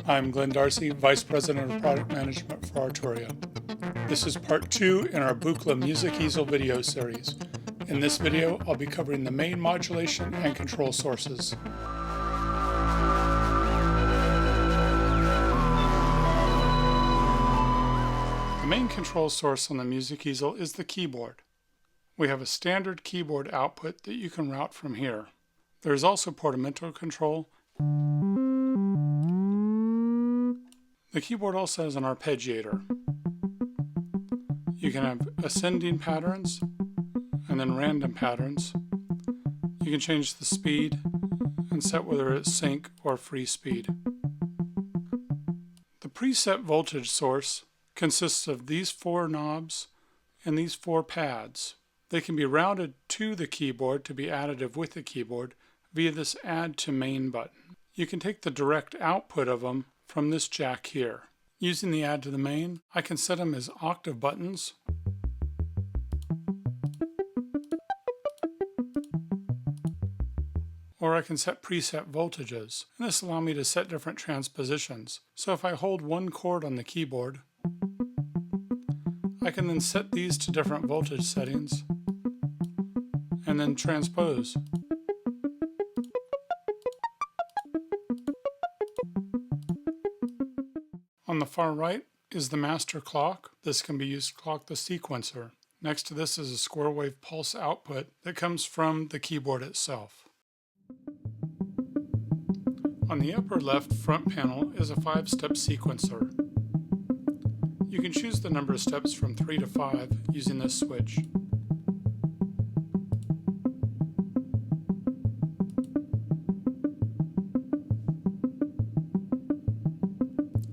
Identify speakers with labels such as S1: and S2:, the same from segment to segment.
S1: I'm Glenn Darcy, Vice President of Product Management for Arturia. This is part 2 in our Buchla Music Easel video series. In this video, I'll be covering the main modulation and control sources. The main control source on the music easel is the keyboard. We have a standard keyboard output that you can route from here. There is also portamento control. The keyboard also has an arpeggiator. You can have ascending patterns and then random patterns. You can change the speed and set whether it's sync or free speed. The preset voltage source consists of these 4 knobs and these 4 pads. They can be routed to the keyboard to be additive with the keyboard via this Add to Main button. You can take the direct output of them from this jack here. Using the Add to the Main, I can set them as octave buttons, or I can set preset voltages, and this allows me to set different transpositions. So if I hold one chord on the keyboard, I can then set these to different voltage settings and then transpose. On the far right is the master clock. This can be used to clock the sequencer. Next to this is a square wave pulse output that comes from the keyboard itself. On the upper left front panel is a 5-step sequencer. You can choose the number of steps from 3 to 5 using this switch.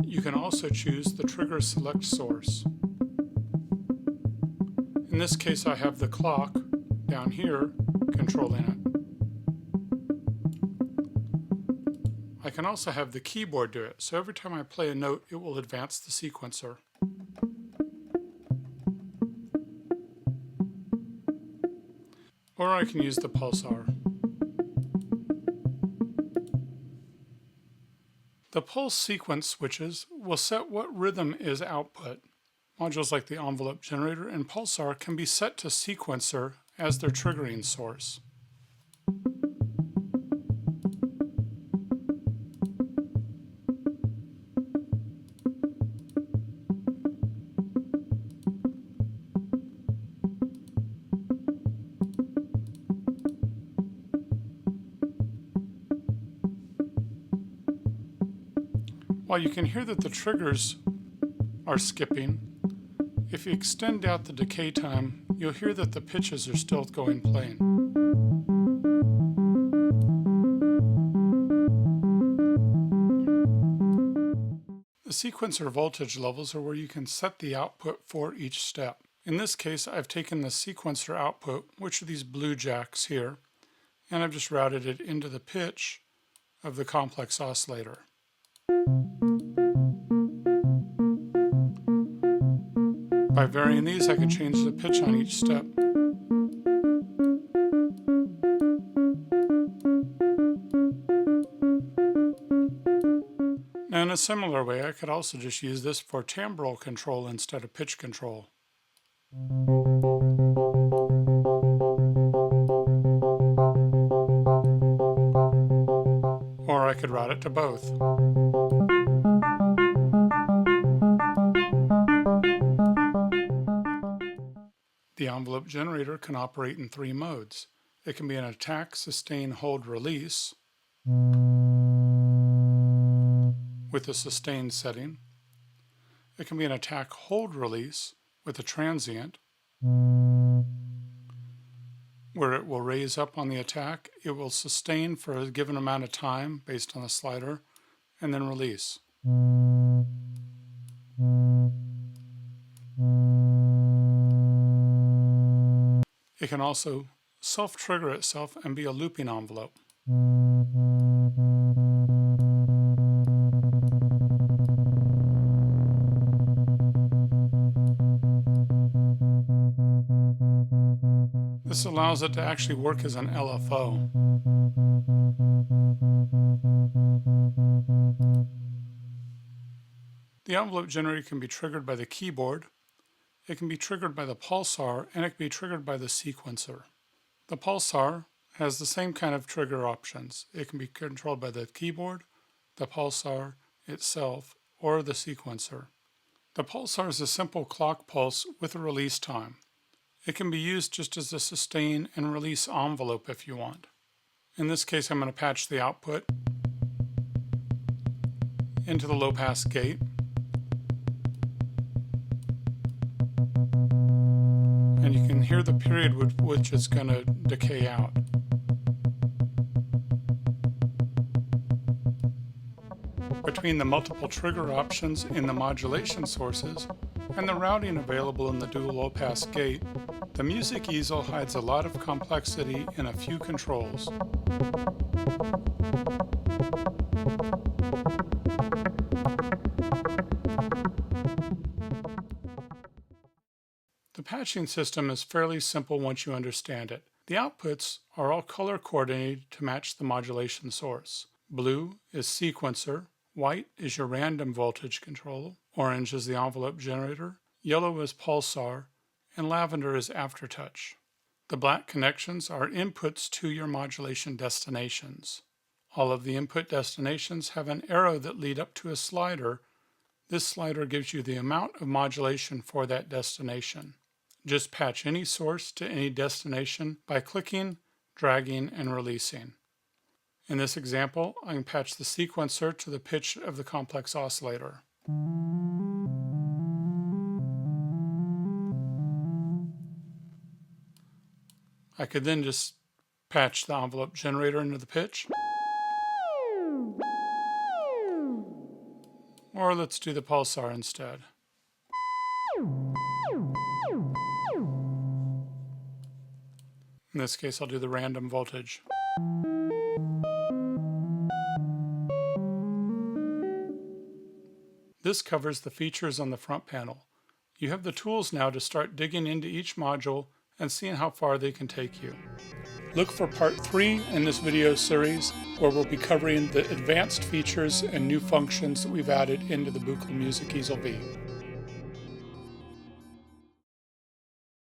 S1: You can also choose the trigger select source. In this case, I have the clock down here controlling it. I can also have the keyboard do it, so every time I play a note, it will advance the sequencer. Or I can use the pulsar. The pulse sequence switches will set what rhythm is output. Modules like the envelope generator and pulsar can be set to sequencer as their triggering source. While you can hear that the triggers are skipping, if you extend out the decay time, you'll hear that the pitches are still going plain. The sequencer voltage levels are where you can set the output for each step. In this case, I've taken the sequencer output, which are these blue jacks here, and I've just routed it into the pitch of the complex oscillator. By varying these, I can change the pitch on each step. Now, in a similar way, I could also just use this for timbral control instead of pitch control. Or I could route it to both. The envelope generator can operate in 3 modes. It can be an attack, sustain, hold, release with a sustain setting. It can be an attack, hold, release with a transient where it will raise up on the attack. It will sustain for a given amount of time based on the slider and then release. It can also self-trigger itself and be a looping envelope. This allows it to actually work as an LFO. The envelope generator can be triggered by the keyboard, it can be triggered by the pulsar, and it can be triggered by the sequencer. The pulsar has the same kind of trigger options. It can be controlled by the keyboard, the pulsar itself, or the sequencer. The pulsar is a simple clock pulse with a release time. It can be used just as a sustain and release envelope if you want. In this case, I'm going to patch the output into the low-pass gate. And you can hear the period with which it's going to decay out. Between the multiple trigger options in the modulation sources and the routing available in the dual low-pass gate, the Music Easel hides a lot of complexity in a few controls. The patching system is fairly simple once you understand it. The outputs are all color coordinated to match the modulation source. Blue is sequencer, white is your random voltage controller, orange is the envelope generator, yellow is pulsar, and lavender is aftertouch. The black connections are inputs to your modulation destinations. All of the input destinations have an arrow that lead up to a slider. This slider gives you the amount of modulation for that destination. Just patch any source to any destination by clicking, dragging, and releasing. In this example, I can patch the sequencer to the pitch of the complex oscillator. I could then just patch the envelope generator into the pitch. Or let's do the pulsar instead. In this case, I'll do the random voltage. This covers the features on the front panel. You have the tools now to start digging into each module and seeing how far they can take you. Look for part 3 in this video series, where we'll be covering the advanced features and new functions that we've added into the Buchla Music Easel V.